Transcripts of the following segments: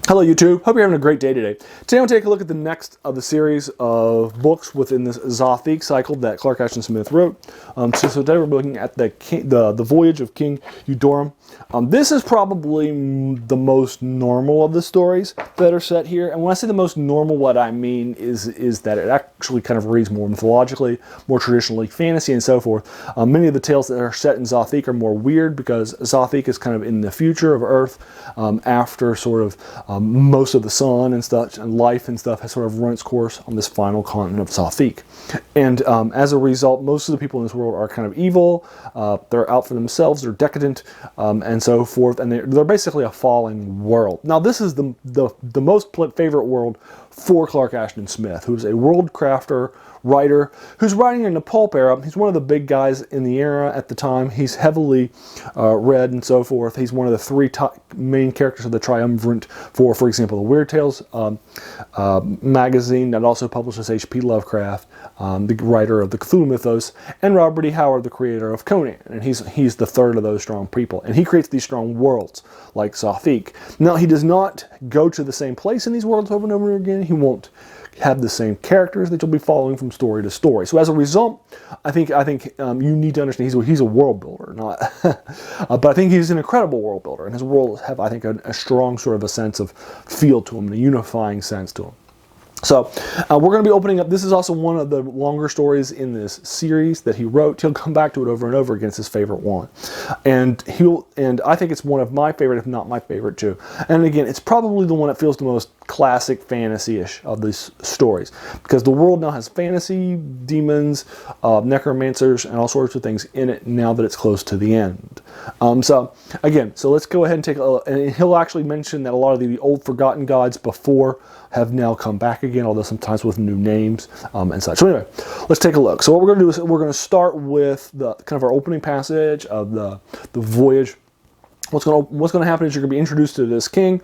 Hello YouTube, hope you're having a great day today. Today I'm going to take a look at the next of the series of books within this Zothique cycle that Clark Ashton Smith wrote. So today we're looking at the Voyage of King Euvoran. This is probably the most normal of the stories that are set here. And when I say the most normal, what I mean is that it actually kind of reads more mythologically, more traditionally fantasy and so forth. Many of the tales that are set in Zothique are more weird because Zothique is kind of in the future of Earth after sort of most of the sun and stuff and life and stuff has sort of run its course on this final continent of Zothique. And as a result, most of the people in this world are kind of evil. They're out for themselves. They're decadent and so forth. And they're basically a falling world. Now, this is the most favorite world for Clark Ashton Smith, who's a world crafter, writer, who's writing in the pulp era. He's one of the big guys in the era at the time. He's heavily read and so forth. He's one of the three main characters of the triumvirate for example, the Weird Tales magazine that also publishes H.P. Lovecraft, the writer of the Cthulhu mythos, and Robert E. Howard, the creator of Conan. And he's the third of those strong people. And he creates these strong worlds like Zothique. Now, he does not go to the same place in these worlds over and over again. He won't have the same characters that you'll be following from story to story. So as a result, I think you need to understand he's a world builder, not, but I think he's an incredible world builder, and his worlds have, I think, a strong sort of a sense of feel to him, a unifying sense to him. So we're going to be opening up. This is also one of the longer stories in this series that he wrote. He'll come back to it over and over again. It's his favorite one, and I think it's one of my favorite, if not my favorite too. And again, it's probably the one that feels the most classic fantasy-ish of these stories, because the world now has fantasy, demons, necromancers, and all sorts of things in it now that it's close to the end. So let's go ahead and take a look. And he'll actually mention that a lot of the old forgotten gods before have now come back again, although sometimes with new names and such. So anyway, let's take a look. So what we're going to do is we're going to start with the kind of our opening passage of the voyage. What's going to happen is you're going to be introduced to this king.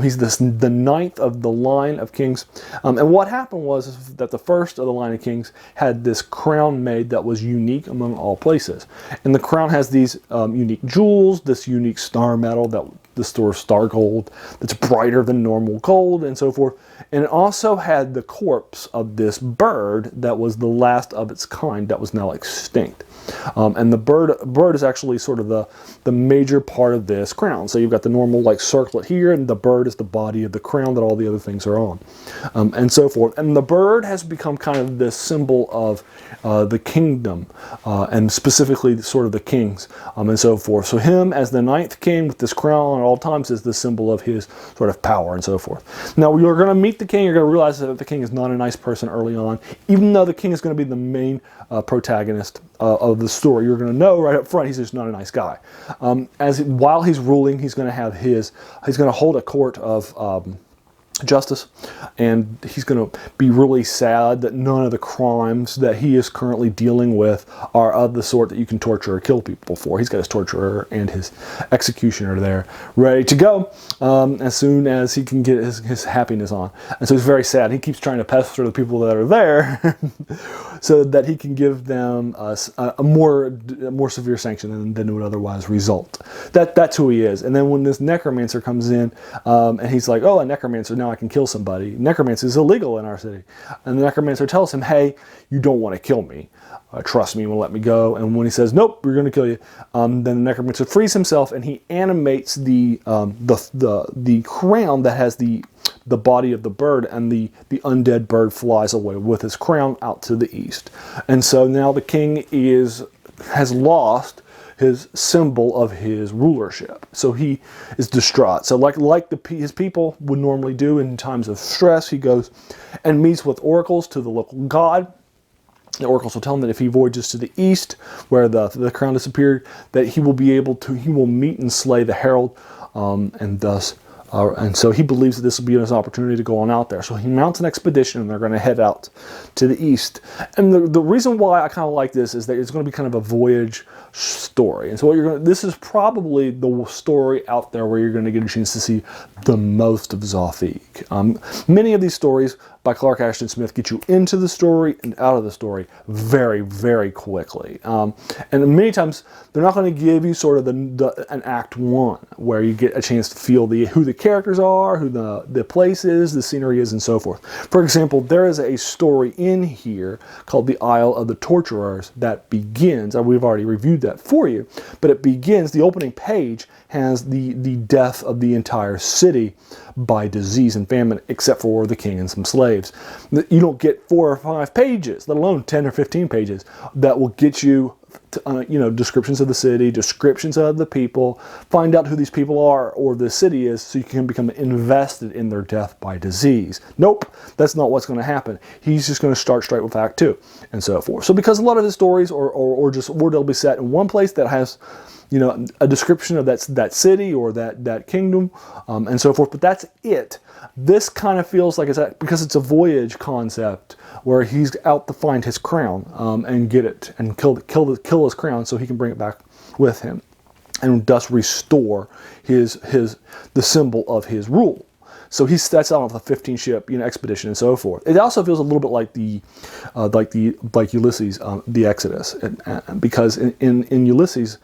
He's the ninth of the line of kings. And what happened was that the first of the line of kings had this crown made that was unique among all places. And the crown has these unique jewels, this unique star metal, the star gold that's brighter than normal gold and so forth. And it also had the corpse of this bird that was the last of its kind that was now extinct. And the bird is actually sort of the major part of this crown. So you've got the normal like circlet here, and the bird is the body of the crown that all the other things are on, and so forth. And the bird has become kind of this symbol of the kingdom, and specifically sort of the kings, and so forth. So him as the ninth king with this crown at all times is the symbol of his sort of power and so forth. Now you're going to meet the king. You're going to realize that the king is not a nice person early on, even though the king is going to be the main protagonist of the story. You're going to know right up front he's just not a nice guy. While he's ruling, he's going to hold a court of justice, and he's going to be really sad that none of the crimes that he is currently dealing with are of the sort that you can torture or kill people for. He's got his torturer and his executioner there ready to go as soon as he can get his happiness on. And so he's very sad. He keeps trying to pester the people that are there so that he can give them a more severe sanction than would otherwise result. That's who he is. And then when this necromancer comes in, and he's like, oh, a necromancer, now I can kill somebody. Necromancy is illegal in our city. And the necromancer tells him, hey, you don't want to kill me. Trust me, you will let me go. And when he says, nope, we're going to kill you, then the necromancer frees himself and he animates the crown that has the body of the bird, and the undead bird flies away with his crown out to the east. And so now the king has lost his symbol of his rulership. So he is distraught. So like his people would normally do in times of stress, he goes and meets with oracles to the local god. The oracles will tell him that if he voyages to the east, where the crown disappeared, that he will meet and slay the herald, and so he believes that this will be his opportunity to go on out there. So he mounts an expedition, and they're going to head out to the east. And the reason why I kind of like this is that it's going to be kind of a voyage story. And so this is probably the story out there where you're going to get a chance to see the most of Zothique. Many of these stories by Clark Ashton Smith get you into the story and out of the story very, very quickly. And many times they're not going to give you sort of an Act 1 where you get a chance to feel who the characters are, who the place is, the scenery is, and so forth. For example, there is a story in here called The Isle of the Torturers that begins, and we've already reviewed that for you, but it begins, the opening page has the death of the entire city by disease and famine, except for the king and some slaves. You don't get 4 or 5 pages, let alone 10 or 15 pages, that will get you descriptions of the city, descriptions of the people, find out who these people are or the city is, so you can become invested in their death by disease. Nope, that's not what's going to happen. He's just going to start straight with Act 2 and so forth. So because a lot of his stories or they'll be set in one place that has a description of that city or that kingdom and so forth, but that's it. This kind of feels like because it's a voyage concept where he's out to find his crown and get it and kill his crown so he can bring it back with him and thus restore the symbol of his rule. So he sets out on the 15-ship expedition and so forth. It also feels a little bit like Ulysses, the Exodus, because in Ulysses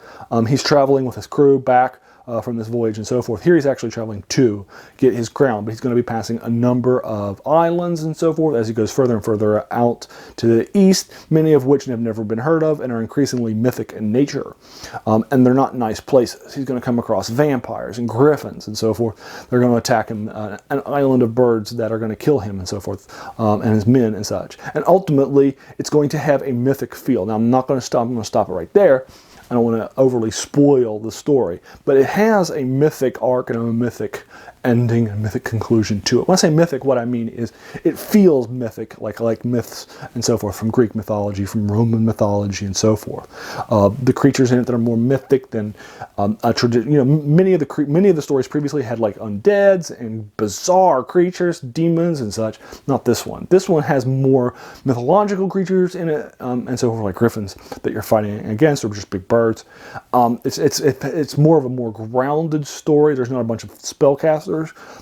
he's traveling with his crew back from this voyage and so forth. Here he's actually traveling to get his crown, but he's going to be passing a number of islands and so forth as he goes further and further out to the east, many of which have never been heard of and are increasingly mythic in nature. And they're not nice places. He's going to come across vampires and griffins and so forth. They're going to attack him, an island of birds that are going to kill him and so forth, and his men and such. And ultimately, it's going to have a mythic feel. Now, I'm going to stop it right there. I don't want to overly spoil the story, but it has a mythic arc and a mythic ending and mythic conclusion to it. When I say mythic, what I mean is it feels mythic, like myths and so forth, from Greek mythology, from Roman mythology, and so forth. The creatures in it that are more mythic than a tradition. Many of the stories previously had like undeads and bizarre creatures, demons and such. Not this one. This one has more mythological creatures in it, and so forth, like griffins that you're fighting against, or just big birds. It's more of a more grounded story. There's not a bunch of spellcasters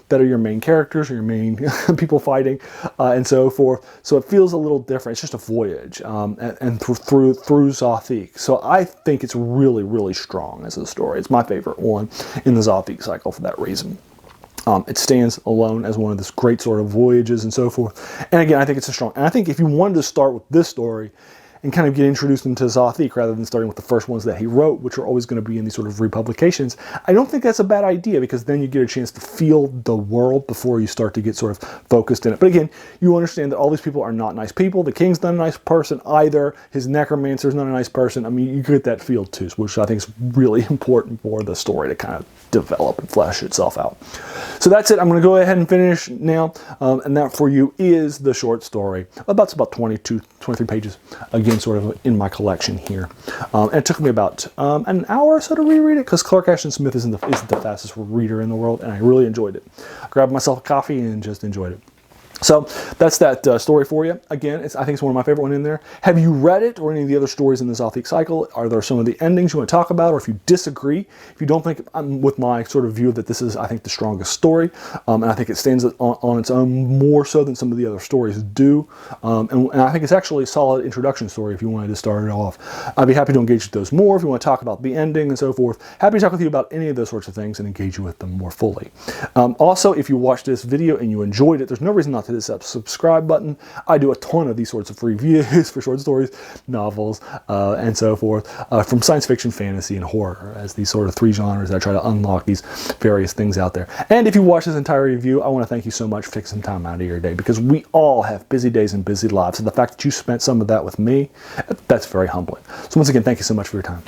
that are your main characters or your main people fighting and so forth. So it feels a little different. It's just a voyage and through Zothique. So I think it's really, really strong as a story. It's my favorite one in the Zothique cycle for that reason. It stands alone as one of this great sort of voyages and so forth. And again, I think it's a strong. And I think if you wanted to start with this story and kind of get introduced into Zothique rather than starting with the first ones that he wrote, which are always going to be in these sort of republications, I don't think that's a bad idea, because then you get a chance to feel the world before you start to get sort of focused in it. But again, you understand that all these people are not nice people. The king's not a nice person either. His necromancer's not a nice person. I mean, you get that feel too, which I think is really important for the story to kind of develop and flesh itself out. So that's it. I'm going to go ahead and finish now, and that for you is the short story. It's about 22, 23 pages, again, sort of in my collection here. And it took me about an hour or so to reread it, because Clark Ashton Smith isn't the fastest reader in the world, and I really enjoyed it. I grabbed myself a coffee and just enjoyed it. So that's that story for you. Again, I think it's one of my favorite ones in there. Have you read it or any of the other stories in the Zothique cycle? Are there some of the endings you want to talk about? Or if you disagree, if you don't think I'm with my sort of view that this is, I think, the strongest story, and I think it stands on its own more so than some of the other stories do, and I think it's actually a solid introduction story if you wanted to start it off. I'd be happy to engage with those more if you want to talk about the ending and so forth. Happy to talk with you about any of those sorts of things and engage you with them more fully. Also, if you watched this video and you enjoyed it, there's no reason not to hit this subscribe button. I do a ton of these sorts of reviews for short stories, novels, and so forth, from science fiction, fantasy, and horror, as these sort of three genres that I try to unlock these various things out there. And if you watch this entire review, I want to thank you so much for taking some time out of your day, because we all have busy days and busy lives, and the fact that you spent some of that with me, that's very humbling. So once again, thank you so much for your time.